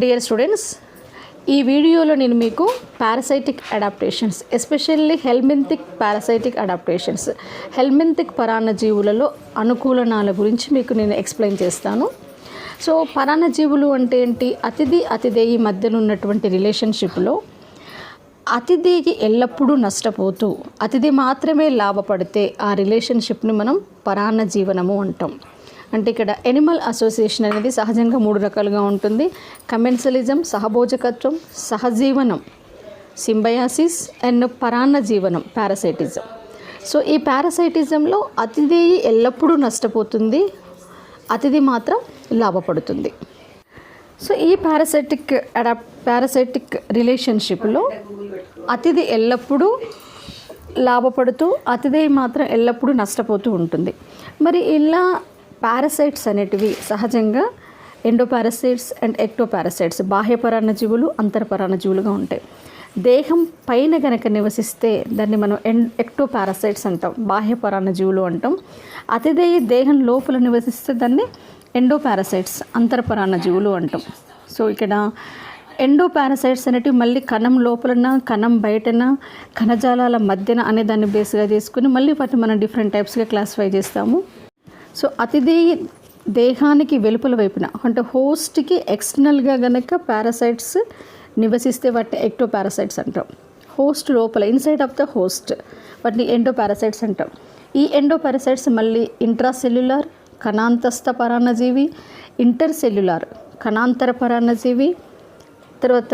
Dear students, ఈ వీడియోలో నేను మీకు parasitic adaptations, especially helminthic parasitic adaptations, helminthic పరాన్నజీవులలో అనుకూలనాల గురించి మీకు నేను ఎక్స్ప్లెయిన్ చేస్తాను. సో పరాన్నజీవులు అంటే ఏంటి? అతిథి అతిథేయి మధ్యన ఉన్నటువంటి రిలేషన్షిప్లో అతిథికి ఎల్లప్పుడూ నష్టపోతూ అతిథి మాత్రమే లాభపడితే ఆ రిలేషన్షిప్ని మనం పరాన్నజీవనము అంటాం. అంటే ఇక్కడ ఎనిమల్ అసోసియేషన్ అనేది సహజంగా 3 రకాలుగా ఉంటుంది. కమెన్సలిజం, సహభోజకత్వం, సహజీవనం సింబయాసిస్, అండ్ పరాన్నజీవనం పారాసైటిజం. సో ఈ పారాసైటిజంలో అతిథేయి ఎల్లప్పుడూ నష్టపోతుంది, అతిథి మాత్రం లాభపడుతుంది. సో ఈ పారాసైటిక్ రిలేషన్షిప్లో అతిథి ఎల్లప్పుడూ లాభపడుతూ అతిథేయి మాత్రం ఎల్లప్పుడూ నష్టపోతూ ఉంటుంది. మరి ఇలా పారాసైట్స్ అనేటివి సహజంగా ఎండోపారాసైట్స్ అండ్ ఎక్టోపారాసైట్స్, బాహ్య పరాన్నజీవులు, అంతర్పరాన్నజీవులుగా ఉంటాయి. దేహం పైన గనక నివసిస్తే దాన్ని మనం ఎక్టోపారాసైట్స్ అంటాం, బాహ్య పరాన్నజీవులు అంటాం. అతిథేయి దేహం లోపల నివసిస్తే దాన్ని ఎండోపారాసైట్స్, అంతర్పరాన్నజీవులు అంటాం. సో ఇక్కడ ఎండోపారాసైట్స్ అనేటివి మళ్ళీ కణం లోపలన, కణం బయటన, కణజాలాల మధ్యన అనే దాన్ని బేస్గా చేసుకుని మళ్ళీ వాటిని మనం డిఫరెంట్ టైప్స్గా క్లాసిఫై చేస్తాము. సో అతిథేయి దేహానికి వెలుపల వైపున అంటే హోస్ట్కి ఎక్స్టర్నల్గా గనక పారాసైట్స్ నివసిస్తే వాటిని ఎక్టోపారాసైట్స్ అంటాం. హోస్ట్ లోపల, ఇన్సైడ్ ఆఫ్ ద హోస్ట్, వాటిని ఎండోపారాసైట్స్ అంటాం. ఈ ఎండోపారాసైట్స్ మళ్ళీ ఇంట్రాసెల్యులార్, కణాంతస్థ పరాన్నజీవి, ఇంటర్సెల్యులార్, కణాంతర పరాన్నజీవి, తర్వాత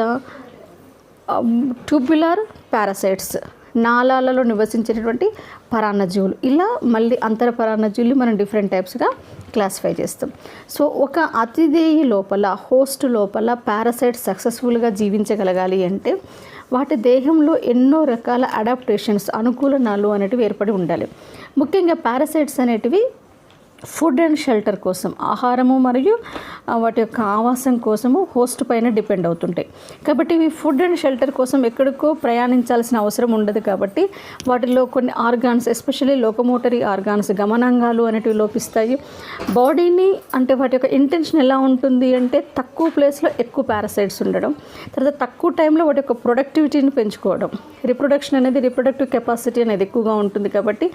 ట్యూబులార్ పారాసైట్స్, నాళాలలో నివసించేటటువంటి పరాన్నజీవులు. ఇలా మళ్ళీ అంతర పరాన్నజీవులు మనం డిఫరెంట్ టైప్స్గా క్లాసిఫై చేస్తాం. సో ఒక అతిథేయి లోపల, హోస్ట్ లోపల పారాసైట్ సక్సెస్ఫుల్గా జీవించగలగాలి అంటే వాటి దేహంలో ఎన్నో రకాల అడాప్టేషన్స్, అనుకూలనాలు అనేటివి ఏర్పడి ఉండాలి. ముఖ్యంగా పారాసైట్స్ అనేటివి ఫుడ్ అండ్ షెల్టర్ కోసం, ఆహారము మరియు వాటి యొక్క ఆవాసం కోసము హోస్ట్ పైన డిపెండ్ అవుతుంటాయి. కాబట్టి ఇవి ఫుడ్ అండ్ షెల్టర్ కోసం ఎక్కడికో ప్రయాణించాల్సిన అవసరం ఉండదు. కాబట్టి వాటిలో కొన్ని ఆర్గాన్స్, ఎస్పెషల్లీ లోకమోటరీ ఆర్గాన్స్, గమనాంగాలు అనేటివి లోపిస్తాయి. బాడీని అంటే వాటి యొక్క ఇంటెన్షన్ ఎలా ఉంటుంది అంటే తక్కువ ప్లేస్లో ఎక్కువ పారాసైట్స్ ఉండడం, తర్వాత తక్కువ టైంలో వాటి యొక్క ప్రొడక్టివిటీని పెంచుకోవడం, రిప్రొడక్షన్ అనేది, రిప్రొడక్టివ్ కెపాసిటీ అనేది ఎక్కువగా ఉంటుంది. కాబట్టి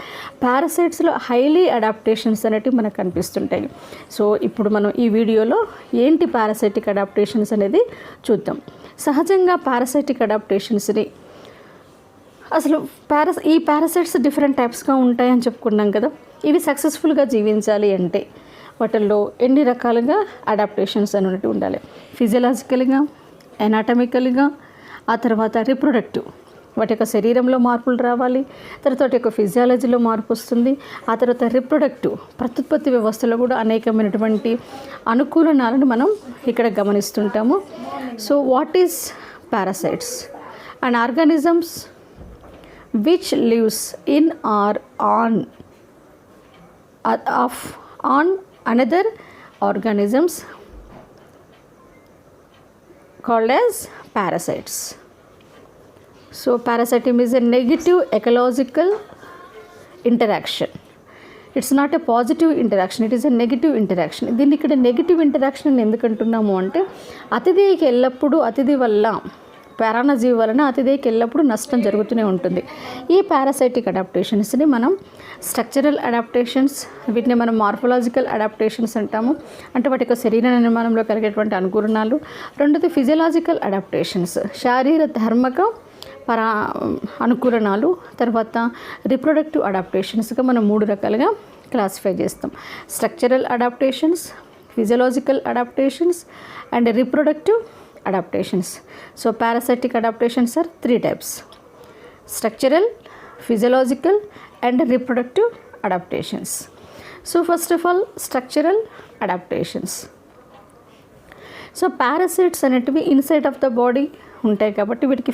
పారాసైట్స్లో హైలీ అడాప్టేషన్స్ అనేటివి మనకు కనిపిస్తుంటాయి. సో ఇప్పుడు మనం ఈ వీడియోలో ఏంటి పారాసైటిక్ అడాప్టేషన్స్ అనేది చూద్దాం. సహజంగా పారాసైటిక్ అడాప్టేషన్స్ని అసలు ఈ పారాసైట్స్ డిఫరెంట్ టైప్స్గా ఉంటాయని చెప్పుకున్నాం కదా. ఇవి సక్సెస్ఫుల్గా జీవించాలి అంటే వాటిల్లో ఎన్ని రకాలుగా అడాప్టేషన్స్ అనేవి ఉండాలి? ఫిజియలాజికల్గా, ఎనాటమికల్గా, ఆ తర్వాత రిప్రొడక్టివ్, వాటి యొక్క శరీరంలో మార్పులు రావాలి, తర్వాత వాటి యొక్క ఫిజియాలజీలో మార్పు వస్తుంది, ఆ తర్వాత రిప్రొడక్టివ్, ప్రత్యుత్పత్తి వ్యవస్థలో కూడా అనేకమైనటువంటి అనుకూలనాలను మనం ఇక్కడ గమనిస్తుంటాము. So what is parasites? And organisms which lives in or on another organisms called as parasites. So parasitism is a negative ecological interaction. It's not a positive interaction, it is a negative interaction. దీన్ని ఇక్కడ negative interaction అని ఎందుకు అంటున్నాము అంటే అతిథేయికి ఎల్లప్పుడూ, అతిథి వల్ల, పరాన్నజీవి వలన అతిథేయికి ఎల్లప్పుడూ నష్టం జరుగుతూనే ఉంటుంది. ఈ పారాసైటిక్ అడాప్టేషన్స్ని మనం స్ట్రక్చరల్ అడాప్టేషన్స్, వీటిని మనం మార్ఫలాజికల్ అడాప్టేషన్స్ అంటాము. అంటే వాటి యొక్క శరీర నిర్మాణంలో కలిగేటువంటి అనుకూలనాలు. రెండోది ఫిజియలాజికల్ అడాప్టేషన్స్, శారీర ధర్మక అనుకూలనాలు. తర్వాత రిప్రొడక్టివ్ అడాప్టేషన్స్గా మనం 3 రకాలుగా క్లాసిఫై చేస్తాం. Structural adaptations, physiological adaptations and reproductive adaptations. So parasitic adaptations are 3 types: structural, physiological and reproductive adaptations. So first of all, structural adaptations. So parasites అనేటివి ఇన్సైడ్ ఆఫ్ ద బాడీ ఉంటాయి కాబట్టి వీటికి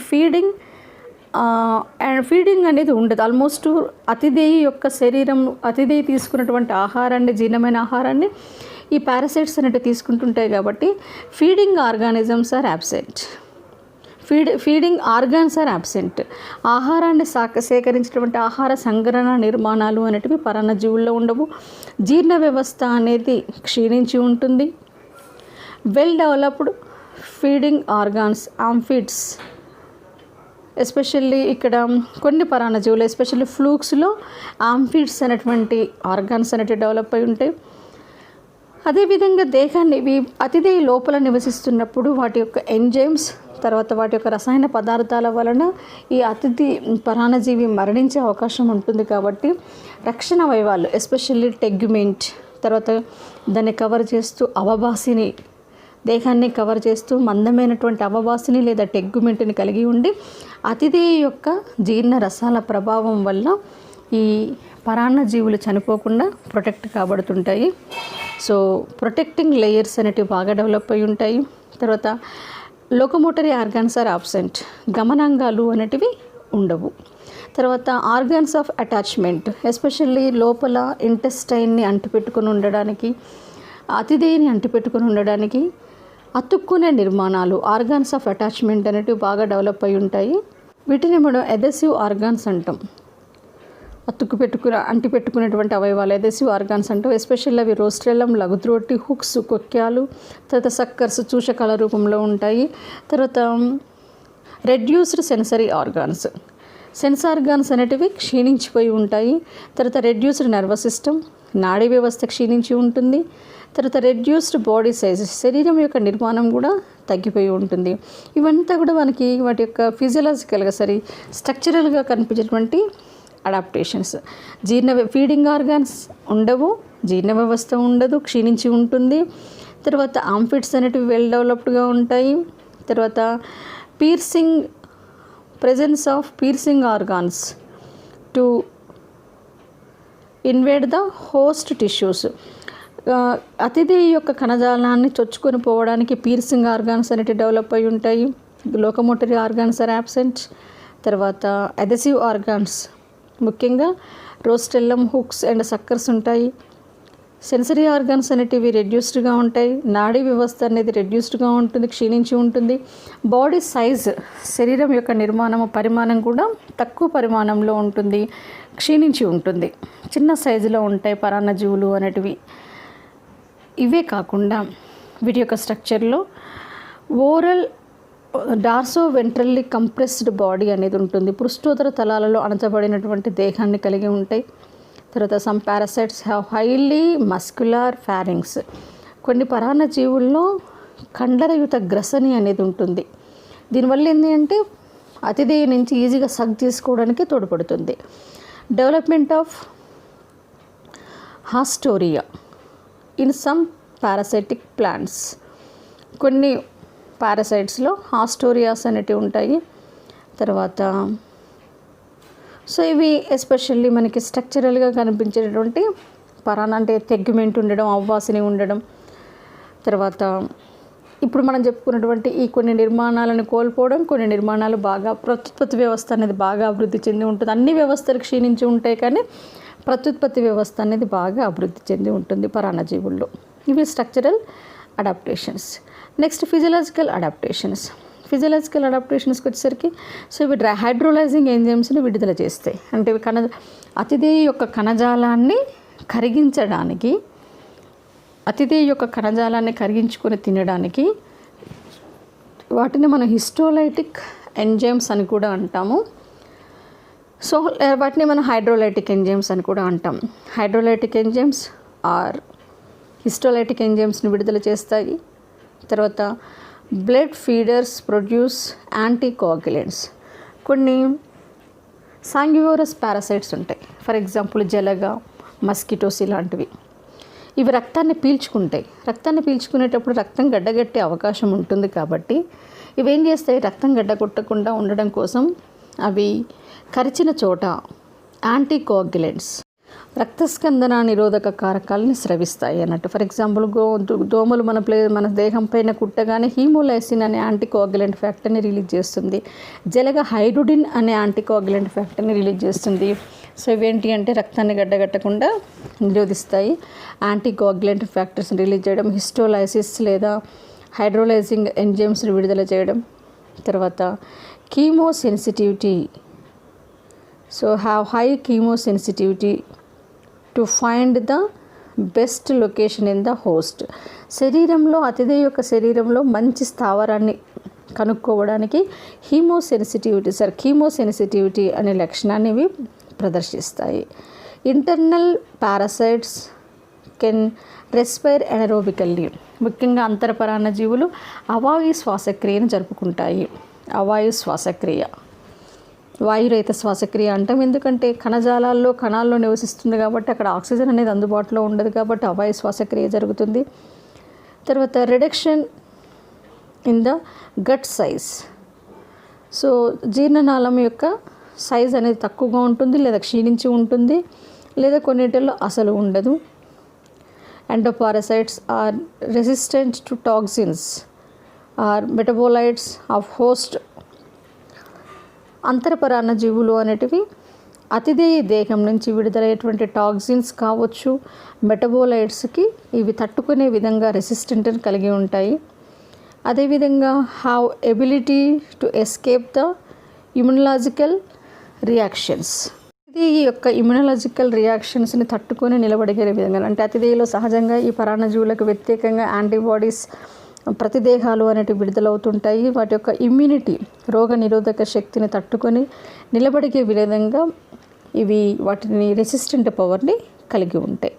feeding అనేది ఉండదు. Almost అతిథేయి యొక్క శరీరం, అతిథేయి తీసుకున్నటువంటి ఆహారాన్ని, జీర్ణమైన ఆహారాన్ని ఈ పారాసైట్స్ అనేవి తీసుకుంటుంటాయి. కాబట్టి feeding organisms are absent. Feeding organs are absent. ఆహారాన్ని సేకరించినటువంటి ఆహార సంగ్రహణ నిర్మాణాలు అనేటివి పరాన్నజీవుల్లో ఉండవు. జీర్ణ వ్యవస్థ అనేది క్షీణించి ఉంటుంది. Well developed feeding organs amphids, especially ఇక్కడ కొన్ని పరాన్నజీవులు ఎస్పెషల్లీ ఫ్లూక్స్లో ఆంఫిడ్స్ అనేటువంటి ఆర్గాన్స్ అనేవి డెవలప్ అయి ఉంటాయి. అదేవిధంగా దేహాన్ని ఇవి అతిదేయ లోపల నివసిస్తున్నప్పుడు వాటి యొక్క ఎంజైమ్స్ తర్వాత వాటి యొక్క రసాయన పదార్థాల వలన ఈ అతిథి పరాన్నజీవి మరణించే అవకాశం ఉంటుంది. కాబట్టి రక్షణ అవయవాలు ఎస్పెషల్లీ టెగ్యుమెంట్, తర్వాత దాన్ని కవర్ చేస్తూ అవబాసిని, దేహాన్ని కవర్ చేస్తూ మందమైనటువంటి అవబాసిని లేదా టెగ్గుమెంట్ని కలిగి ఉండి అతిథేయ యొక్క జీర్ణ రసాల ప్రభావం వల్ల ఈ పరాన్నజీవులు చనిపోకుండా ప్రొటెక్ట్ కాబడుతుంటాయి. సో ప్రొటెక్టింగ్ లేయర్స్ అనేటివి బాగా డెవలప్ అయి ఉంటాయి. తర్వాత లోకోమోటరీ ఆర్గాన్స్ ఆర్ ఆబ్సెంట్, గమనాంగాలు అనేటివి ఉండవు. తర్వాత ఆర్గాన్స్ ఆఫ్ అటాచ్మెంట్ ఎస్పెషల్లీ లోపల ఇంటెస్టైన్ని అంటిపెట్టుకుని ఉండడానికి, అతిథేయని అంటిపెట్టుకుని ఉండడానికి అతుక్కునే నిర్మాణాలు ఆర్గాన్స్ ఆఫ్ అటాచ్మెంట్ అనేటివి బాగా డెవలప్ అయి ఉంటాయి. వీటిని మనం ఎదెసివ్ ఆర్గాన్స్ అంటాం. అంటిపెట్టుకునేటువంటి అవయవాలు ఎదెసివ్ ఆర్గాన్స్ అంటాం. ఎస్పెషల్లీ అవి రోస్ట్రెల్లం, లఘుద్రోటి, హుక్స్, కొక్యాలు, తర్వాత సక్కర్స్ చూషకాల రూపంలో ఉంటాయి. తర్వాత reduced sensory organs, sense organs అనేటివి క్షీణించిపోయి ఉంటాయి. తర్వాత రెడ్యూస్డ్ నర్వస్ సిస్టమ్, నాడీ వ్యవస్థ క్షీణించి ఉంటుంది. తర్వాత రెడ్యూస్డ్ బాడీ సైజ్, శరీరం యొక్క నిర్మాణం కూడా తగ్గిపోయి ఉంటుంది. ఇవంతా కూడా మనకి వాటి యొక్క ఫిజియలాజికల్గా స్ట్రక్చరల్గా కనిపించేటువంటి అడాప్టేషన్స్. ఫీడింగ్ ఆర్గాన్స్ ఉండవు, జీర్ణ వ్యవస్థ ఉండదు, క్షీణించి ఉంటుంది. తర్వాత ఆంఫిడ్స్ అనేటివి వెల్ డెవలప్డ్గా ఉంటాయి. తర్వాత presence of piercing organs to invade the host tissues. అతిథి యొక్క కణజాలాన్ని చొచ్చుకొని పోవడానికి పీర్సింగ్ ఆర్గాన్స్ అనేవి డెవలప్ అయి ఉంటాయి. Locomotory organs are absent. తర్వాత అదెసివ్ ఆర్గాన్స్ ముఖ్యంగా రోస్టెల్లం, హుక్స్ అండ్ సక్కర్స్ ఉంటాయి. సెన్సరీ ఆర్గాన్స్ అనేటివి రెడ్యూస్డ్గా ఉంటాయి. నాడీ వ్యవస్థ అనేది రెడ్యూస్డ్గా ఉంటుంది, క్షీణించి ఉంటుంది. బాడీ సైజ్, శరీరం యొక్క పరిమాణం కూడా తక్కువ పరిమాణంలో ఉంటుంది, క్షీణించి ఉంటుంది, చిన్న సైజులో ఉంటాయి పరాన్నజీవులు అనేటివి. ఇవే కాకుండా వీటి యొక్క స్ట్రక్చర్లో oral dorso ventrally compressed body అనేది ఉంటుంది. పృష్ఠోత్తర తలాలలో అణచబడినటువంటి దేహాన్ని కలిగి ఉంటాయి. తర్వాత some parasites have highly muscular pharynx. కొన్ని పరాన్నజీవుల్లో కండరయుత గ్రసని అనేది ఉంటుంది. దీనివల్ల ఏంటి అంటే అతిథేయ నుంచి ఈజీగా సగ్ తీసుకోవడానికి తోడ్పడుతుంది. Development of haustoria in some parasitic plants. కొన్ని పారాసైట్స్లో హాస్టోరియాస్ అనేటివి ఉంటాయి. తర్వాత సో ఇవి ఎస్పెషల్లీ మనకి స్ట్రక్చరల్గా కనిపించేటటువంటి అంటే తెగ్గుమెంట్ ఉండడం, అవ్వాసిని ఉండడం. తర్వాత ఇప్పుడు మనం చెప్పుకున్నటువంటి ఈ కొన్ని నిర్మాణాలను కోల్పోవడం, కొన్ని నిర్మాణాలు బాగా ప్రత్యుత్పత్తి వ్యవస్థ అనేది బాగా అభివృద్ధి చెంది ఉంటుంది. అన్ని వ్యవస్థలు క్షీణించి ఉంటాయి కానీ ప్రత్యుత్పత్తి వ్యవస్థ అనేది బాగా అభివృద్ధి చెంది ఉంటుంది పరాన్నజీవుల్లో. ఇవి structural adaptations. Next physiological adaptations. Physiological అడాప్టేషన్స్కి వచ్చేసరికి సో ఇవి హైడ్రోలైజింగ్ ఎంజైమ్స్ని విడుదల చేస్తాయి. అంటే ఇవి అతిథేయ యొక్క కణజాలాన్ని కరిగించడానికి, అతిథేయ యొక్క కణజాలాన్ని కరిగించుకొని తినడానికి వాటిని మనం హిస్టోలైటిక్ ఎంజైమ్స్ అని కూడా అంటాము. సో వాటిని మనం హైడ్రోలైటిక్ ఎంజైమ్స్ అని కూడా అంటాం. హైడ్రోలైటిక్ ఎంజైమ్స్ ఆర్ హిస్టోలైటిక్ ఎంజైమ్స్ని విడుదల చేస్తాయి. తర్వాత బ్లడ్ ఫీడర్స్ ప్రొడ్యూస్ యాంటీకోయాగులెంట్స్. కొన్ని సాంగ్యువోరస్ పారాసైట్స్ ఉంటాయి. ఫర్ ఎగ్జాంపుల్ జలగ, మస్కిటోస్ ఇలాంటివి. ఇవి రక్తాన్ని పీల్చుకుంటాయి. రక్తాన్ని పీల్చుకునేటప్పుడు రక్తం గడ్డగట్టే అవకాశం ఉంటుంది. కాబట్టి ఇవేం చేస్తాయి, రక్తం గడ్డగొట్టకుండా ఉండడం కోసం అవి కరిచిన చోట యాంటీకోయాగులెంట్స్, రక్తస్కందన నిరోధక కారకాలని స్రవిస్తాయి అన్నట్టు. ఫర్ ఎగ్జాంపుల్ దోమలు మన దేహం పైన కుట్టగానే హీమోలైసిన్ అనే యాంటీకోయాగులెంట్ ఫ్యాక్టర్ని రిలీజ్ చేస్తుంది. జలగ హైడ్రోడిన్ అనే యాంటీకోయాగులెంట్ ఫ్యాక్టర్ని రిలీజ్ చేస్తుంది. సో ఇవేంటి అంటే రక్తాన్ని గడ్డగట్టకుండా నిరోధిస్తాయి. యాంటీకోయాగులెంట్ ఫ్యాక్టర్స్ని రిలీజ్ చేయడం, హిస్టోలైసిస్ లేదా హైడ్రోలైజింగ్ ఎంజైమ్స్ని విడుదల చేయడం. తర్వాత chemosensitivity. So have high chemosensitivity to find the best location in the host. శరీరంలో అతిథి యొక్క శరీరంలో మంచి స్థావరాన్ని కనుక్కోవడానికి కీమోసెన్సిటివిటీ అనే లక్షణాన్ని ఇవి ప్రదర్శిస్తాయి. Internal parasites can respire anaerobically. ముఖ్యంగా అంతరపరాన్న జీవులు అవాయు శ్వాసక్రియను జరుపుకుంటాయి. అవాయు శ్వాసక్రియ, వాయురహిత శ్వాసక్రియ అంటాం. ఎందుకంటే కణాల్లో నివసిస్తుంది కాబట్టి అక్కడ ఆక్సిజన్ అనేది అందుబాటులో ఉండదు కాబట్టి అవాయు శ్వాసక్రియ జరుగుతుంది. తర్వాత reduction in the gut size. So జీర్ణనాళం యొక్క సైజ్ అనేది తక్కువగా ఉంటుంది, లేదా క్షీణించి ఉంటుంది, లేదా కొన్నిటిల్లో అసలు ఉండదు. Endoparasites are resistant to toxins or metabolites of host. అంతరపరాన్న జీవులు అనేటివి అతిథేయ దేహం నుంచి విడుదలయ్యేటువంటి టాక్సిన్స్ కావచ్చు, మెటబోలైట్స్కి ఇవి తట్టుకునే విధంగా రెసిస్టెంట్ని కలిగి ఉంటాయి. అదేవిధంగా have ability to escape the immunological reactions. ఇది ఈ యొక్క ఇమ్యునలాజికల్ రియాక్షన్స్ని తట్టుకొని నిలబడిగే విధంగా, అంటే అతిథేయలో సహజంగా ఈ పరాన్నజీవులకు వ్యతిరేకంగా యాంటీబాడీస్ ప్రతిదేహాలు అనేటివి విడుదలవుతుంటాయి. వాటి యొక్క ఇమ్యూనిటీ, రోగ నిరోధక శక్తిని తట్టుకొని నిలబడిగే విధంగా ఇవి వాటిని రెసిస్టెంట్ పవర్ని కలిగి ఉంటాయి.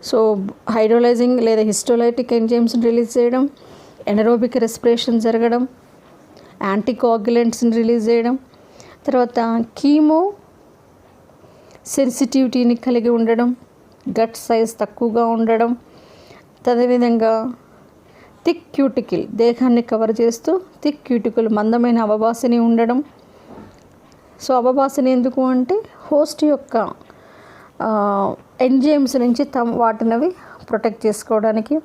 సో హైడ్రోలైజింగ్ లేదా హిస్టోలైటిక్ ఎంజైమ్స్ని రిలీజ్ చేయడం, ఎనరోబిక్ రెస్పిరేషన్ జరగడం, యాంటీకోయాగులెంట్స్ని రిలీజ్ చేయడం, తర్వాత కీమో సెన్సిటివిటీని కలిగి ఉండడం, గట్ సైజ్ తక్కువగా ఉండడం, అదేవిధంగా థిక్ క్యూటికల్, దేహాన్ని కవర్ చేస్తూ థిక్ క్యూటికల్ మందమైన అవబాసిని ఉండడం. సో అవబాసిని ఎందుకు అంటే హోస్ట్ యొక్క ఎంజైమ్స్ నుంచి వాటినవి ప్రొటెక్ట్ చేసుకోవడానికి.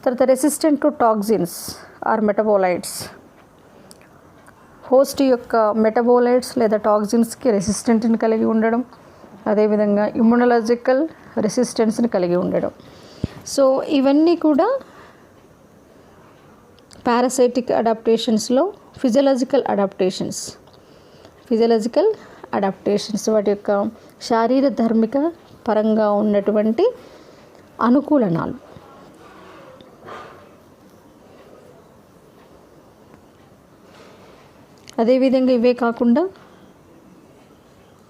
తర్వాత resistant to toxins or metabolites, host యొక్క మెటబోలైట్స్ లేదా టాక్సిన్స్కి రెసిస్టెంట్ని కలిగి ఉండడం, అదేవిధంగా ఇమ్యునలాజికల్ రెసిస్టెన్స్ని కలిగి ఉండడం. సో ఇవన్నీ కూడా పారాసైటిక్ అడాప్టేషన్స్లో ఫిజియలాజికల్ అడాప్టేషన్స్ వాటి యొక్క శారీర ధర్మిక పరంగా ఉన్నటువంటి అనుకూలనాలు. అదేవిధంగా ఇవే కాకుండా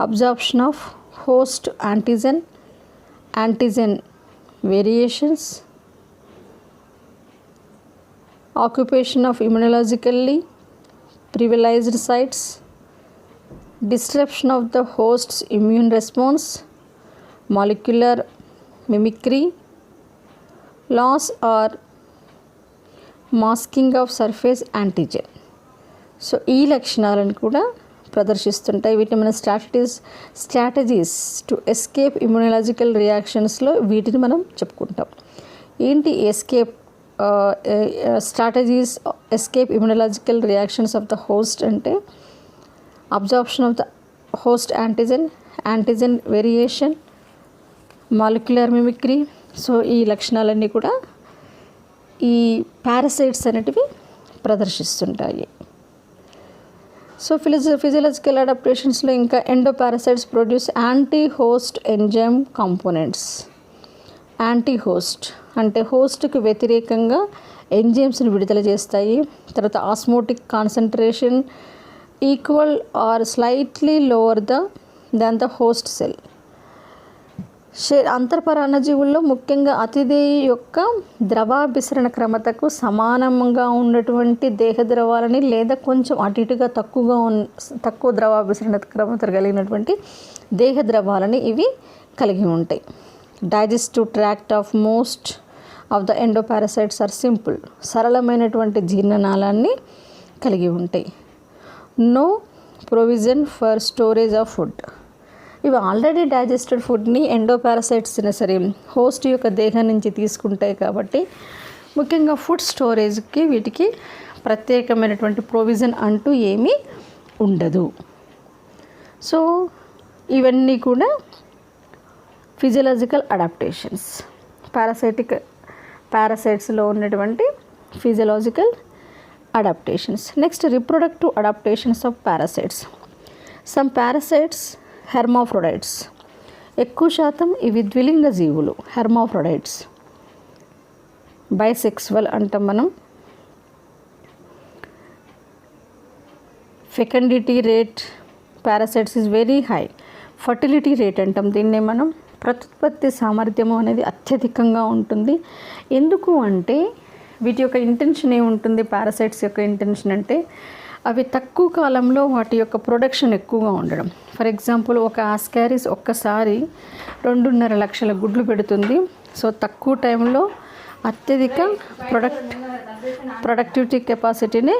absorption of host antigen variations, occupation of immunologically privileged sites, disruption of the host's immune response, molecular mimicry, loss or masking of surface antigen. So ఈ లక్షణాలను కూడా ప్రదర్శిస్తుంటాయి. వీటిని మన స్ట్రాటజీస్ టు ఎస్కేప్ ఇమ్యునలాజికల్ రియాక్షన్స్లో వీటిని మనం చెప్పుకుంటాం. ఏంటి strategies escape immunological reactions of the host అంటే absorption of the host antigen variation, molecular mimicry. So ఈ లక్షణాలన్నీ కూడా ఈ పారాసైట్స్ అనేటివి ప్రదర్శిస్తుంటాయి. సో ఫిజియలాజికల్ అడాప్టేషన్స్లో ఇంకా endoparasites produce anti host enzyme components. Anti host అంటే హోస్ట్కి వ్యతిరేకంగా ఎంజైమ్స్ని విడుదల చేస్తాయి. తర్వాత osmotic concentration equal or slightly lower than the host cell. అంతర్పరాన్నజీవుల్లో ముఖ్యంగా అతిథేయి యొక్క ద్రవాభిసరణ క్రమతకు సమానంగా ఉన్నటువంటి దేహ ద్రవాలని లేదా కొంచెం అటు ఇటుగా తక్కువ ద్రవాభిసరణ క్రమత కలిగినటువంటి దేహ ద్రవాలని ఇవి కలిగి ఉంటాయి. Digestive tract of most of the endoparasites are simple, సరళమైనటువంటి జీర్ణనాళాన్ని కలిగి ఉంటాయి. No provision for storage of food. ఇవి ఆల్రెడీ డైజెస్టెడ్ ఫుడ్ని ఎండోపారాసైట్స్ సరే హోస్ట్ యొక్క దేహం నుంచి తీసుకుంటాయి కాబట్టి ముఖ్యంగా ఫుడ్ స్టోరేజ్కి వీటికి ప్రత్యేకమైనటువంటి ప్రొవిజన్ అంటూ ఏమీ ఉండదు. సో ఇవన్నీ కూడా ఫిజియలాజికల్ అడాప్టేషన్స్, పారాసైట్స్లో ఉన్నటువంటి physiological adaptations. Next reproductive adaptations of parasites. Some parasites hermaphrodites. ఎక్కువ శాతం ఇవి ద్విలింగ జీవులు, హెర్మాఫ్రోడైట్స్. బైసెక్సువల్ అంటాం మనం. Fecundity rate parasites is very high. Fertility rate అంటాం దీన్నే మనం. ప్రత్యుత్పత్తి సామర్థ్యము అనేది అత్యధికంగా ఉంటుంది. ఎందుకు అంటే వీటి యొక్క ఇంటెన్షన్ ఏముంటుంది, పారాసైట్స్ యొక్క ఇంటెన్షన్ అంటే అవి తక్కువ కాలంలో వాటి యొక్క ప్రొడక్షన్ ఎక్కువగా ఉండడం. ఫర్ ఎగ్జాంపుల్ ఒక ఆస్కారిస్ ఒక్కసారి 2.5 లక్షల గుడ్లు పెడుతుంది. సో తక్కువ టైంలో అత్యధిక ప్రొడక్టివిటీ కెపాసిటీని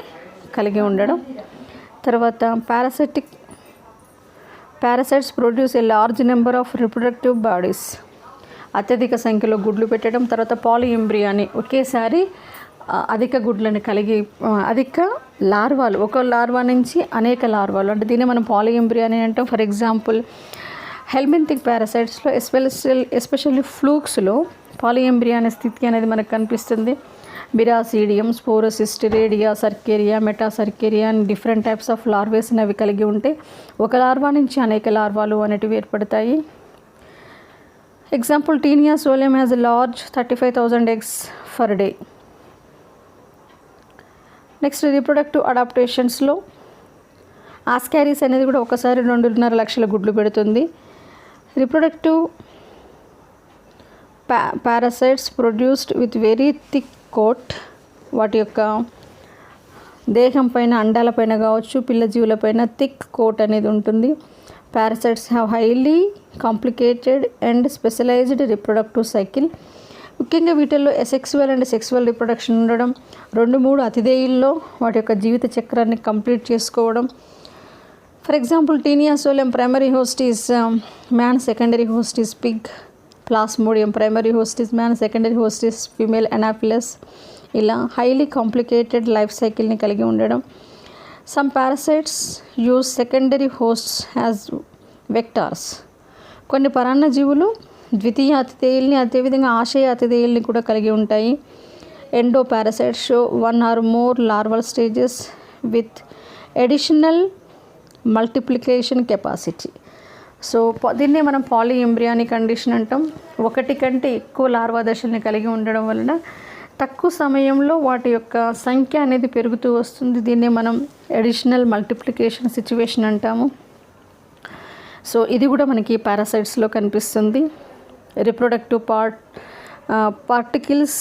కలిగి ఉండడం. తర్వాత parasites produce a large number of reproductive bodies. అత్యధిక సంఖ్యలో గుడ్లు పెట్టడం. తర్వాత పాలిఎంబ్రియాని, ఒకేసారి అధిక గుడ్లను కలిగి అధిక లార్వాలు, ఒక లార్వా నుంచి అనేక లార్వాలు, అంటే దీన్ని మనం పాలిఎంబ్రియాని అంటాం. ఫర్ ఎగ్జాంపుల్ హెల్మింథిక్ పారాసైట్స్లో ఎస్పెషల్లీ ఫ్లూక్స్లో పాలిఎంబ్రియా అనే స్థితి అనేది మనకు కనిపిస్తుంది. బిరాసీడియం, స్పోరోసిస్ట్, రేడియా, సర్కేరియా, మెటాసర్కేరియా అని డిఫరెంట్ టైప్స్ ఆఫ్ లార్వేస్ని అవి కలిగి ఉంటే ఒక లార్వా నుంచి అనేక లార్వాలు అనేటివి ఏర్పడతాయి. Example taenia solium has large 35,000 eggs per day. Next reproductive అడాప్టేషన్స్లో ఆస్కారీస్ అనేది కూడా ఒకసారి 2.5 లక్షల గుడ్లు పెడుతుంది. Reproductive parasites produced with very thick coat. వాటి యొక్క దేహం పైన, అండాల పైన కావచ్చు, పిల్ల జీవుల పైన థిక్ కోట్ అనేది ఉంటుంది. Parasites have highly complicated and specialised reproductive cycle. ముఖ్యంగా వీటిల్లో ఎసెక్సువల్ అండ్ సెక్సువల్ రిప్రొడక్షన్ ఉండడం, 2-3 అతిథేయుల్లో వాటి యొక్క జీవిత చక్రాన్ని కంప్లీట్ చేసుకోవడం. For example taenia సోలియం primary host is man, secondary host is Pig. Plasmodium primary host is man, secondary host is female Anopheles. ఇలా highly complicated life సైకిల్ని కలిగి ఉండడం. Some parasites use secondary hosts as vectors. కొన్ని పరాన్న జీవులు ద్వితీయ అతిథేయుల్ని, అదేవిధంగా ఆశయ అతిథేయుల్ని కూడా కలిగి ఉంటాయి. Endo parasites show 1 or more larval stages with additional multiplication capacity. So దీన్నే మనం పాలిఎంబ్రియానిక్ కండిషన్ అంటాం. ఒకటి కంటే ఎక్కువ లార్వా దశల్ని కలిగి ఉండడం వలన తక్కువ సమయంలో వాటి యొక్క సంఖ్య అనేది పెరుగుతూ వస్తుంది. దీన్నే మనం ఎడిషనల్ మల్టిప్లికేషన్ సిచ్యువేషన్ అంటాము. సో ఇది కూడా మనకి పారాసైట్స్లో కనిపిస్తుంది. Reproductive particles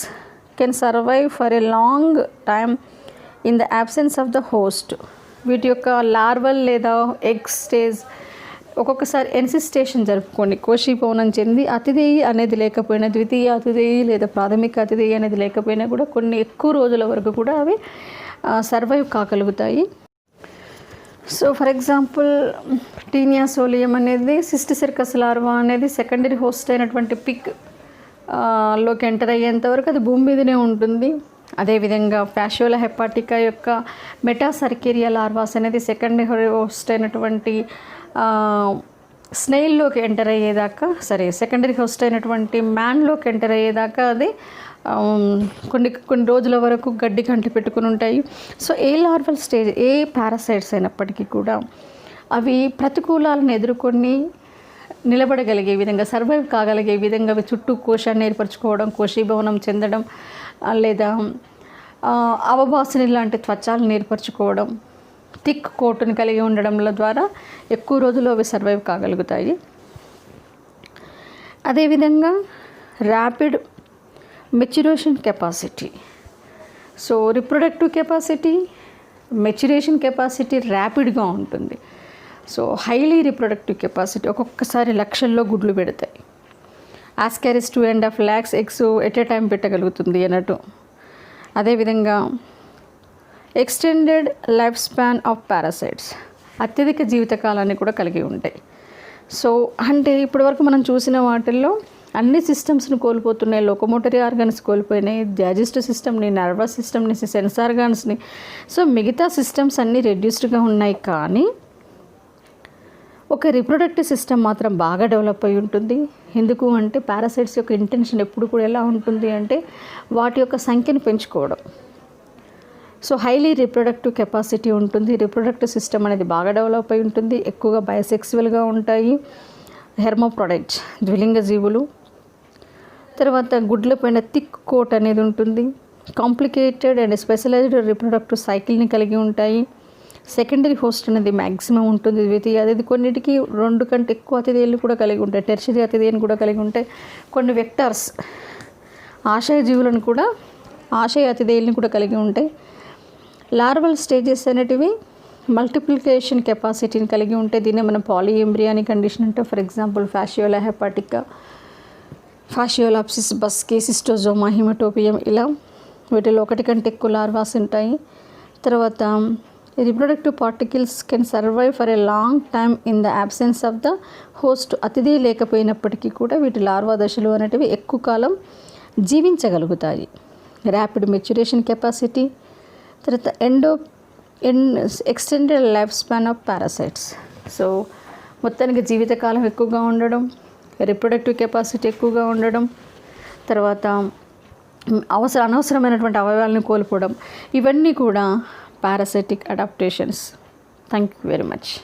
can survive for a long time in the absence of the host. వీటి యొక్క లార్వల్ లేదా ఎగ్ స్టేజ్ ఒక్కొక్కసారి ఎన్సిస్టేషన్ జరుపుకోండి, కోశీభవనం చెంది అతిథేయి అనేది లేకపోయినా, ద్వితీయ అతిథేయి లేదా ప్రాథమిక అతిథేయి అనేది లేకపోయినా కూడా కొన్ని ఎక్కువ రోజుల వరకు కూడా అవి సర్వైవ్ కాగలుగుతాయి. So for example taenia solium అనేది సిస్టిసెర్కస్ లార్వా అనేది సెకండరీ హోస్ట్ అయినటువంటి పిగ్ లోకి ఎంటర్ అయ్యేంత వరకు అది భూమి మీదనే ఉంటుంది. అదేవిధంగా ఫ్యాషియోలా హెపాటికా యొక్క మెటాసర్కేరియా లార్వాస్ అనేది సెకండరీ హోస్ట్ అయినటువంటి స్నేయిల్లోకి ఎంటర్ అయ్యేదాకా, సెకండరీ హోస్ట్ అయినటువంటి మ్యాన్లోకి ఎంటర్ అయ్యేదాకా అది కొన్ని రోజుల వరకు గడ్డి కంటి పెట్టుకుని ఉంటాయి. సో ఏ లార్వల్ స్టేజ్, ఏ పారాసైట్స్ అయినప్పటికీ కూడా అవి ప్రతికూలాలను ఎదుర్కొని నిలబడగలిగే విధంగా, సర్వైవ్ కాగలిగే విధంగా అవి చుట్టూ కోశాన్ని ఏర్పరచుకోవడం, కోశీభవనం చెందడం, లేదా అవబాసిని లాంటి త్వచాలను ఏర్పరచుకోవడం, థిక్ కోటుని కలిగి ఉండడం ద్వారా ఎక్కువ రోజులు అవి సర్వైవ్ కాగలుగుతాయి. అదేవిధంగా rapid maturation capacity. So reproductive capacity, maturation capacity ర్యాపిడ్గా ఉంటుంది. సో హైలీ రిప్రొడక్టివ్ కెపాసిటీ, ఒక్కొక్కసారి లక్షల్లో గుడ్లు పెడతాయి. Ascaris 2.5 lakhs eggs at a time పెట్టగలుగుతుంది అన్నట్టు. అదేవిధంగా extended life span of parasites, అత్యధిక జీవితకాలాన్ని కూడా కలిగి ఉంటాయి. సో అంటే ఇప్పటివరకు మనం చూసిన వాటిల్లో అన్ని సిస్టమ్స్ని కోల్పోతున్నాయి. లోకోమోటరీ ఆర్గన్స్ కోల్పోయినాయి, డైజెస్టివ్ సిస్టమ్ని, నర్వస్ సిస్టమ్ని, సెన్స్ ఆర్గాన్స్ని. సో మిగతా సిస్టమ్స్ అన్నీ రెడ్యూస్డ్గా ఉన్నాయి, కానీ ఒక రిప్రొడక్టివ్ సిస్టమ్ మాత్రం బాగా డెవలప్ అయి ఉంటుంది. ఎందుకు అంటే పారాసైట్స్ యొక్క ఇంటెన్షన్ ఎప్పుడు కూడా ఎలా ఉంటుంది అంటే వాటి యొక్క సంఖ్యను పెంచుకోవడం. సో హైలీ రిప్రొడక్టివ్ కెపాసిటీ ఉంటుంది, రిప్రొడక్టివ్ సిస్టమ్ అనేది బాగా డెవలప్ అయి ఉంటుంది, ఎక్కువగా బయోసెక్సువల్గా ఉంటాయి. హెర్మోప్రొడక్ట్స్ ద్విలింగ జీవులు. తర్వాత గుడ్ల పైన థిక్ కోట్ అనేది ఉంటుంది. కాంప్లికేటెడ్ అండ్ స్పెషలైజ్డ్ రిప్రొడక్టివ్ సైకిల్ని కలిగి ఉంటాయి. సెకండరీ హోస్ట్ అనేది మ్యాక్సిమం ఉంటుంది. ద్వితీయ అతిథి కొన్నిటికి 2 కంటే ఎక్కువ అతిథేయులు కూడా కలిగి ఉంటాయి. టెర్షరీ అతిథేయుని కూడా కలిగి ఉంటాయి. కొన్ని వెక్టార్స్ ఆశయ జీవులను కూడా ఆశయ అతిథేయులను కూడా కలిగి ఉంటాయి. లార్వల్ స్టేజెస్ అనేటివి మల్టిప్లికేషన్ కెపాసిటీని కలిగి ఉంటాయి. దీన్ని మనం పాలిఎంబ్రియానిక్ కండిషన్ అంటే ఫర్ ఎగ్జాంపుల్ ఫ్యాషియోలా హెపాటికా, ఫాషియోలాప్సిస్ బస్కి, సిస్టోజోమా, హిమటోపియం, ఇలా వీటిలో 1 కంటే ఎక్కువ లార్వాస్ ఉంటాయి. తర్వాత reproductive particles can survive for a long time in the absence of the host. అతిథి లేకపోయినప్పటికీ కూడా వీటి లార్వా దశలు అనేటివి ఎక్కువ కాలం జీవించగలుగుతాయి. Rapid maturation capacity. తర్వాత extended life span of parasites. So మొత్తానికి జీవితకాలం ఎక్కువగా ఉండడం, రిప్రొడక్టివ్ కెపాసిటీ ఎక్కువగా ఉండడం, తర్వాత అనవసరమైనటువంటి అవయవాలను కోల్పోవడం, ఇవన్నీ కూడా parasitic adaptations. Thank you very much.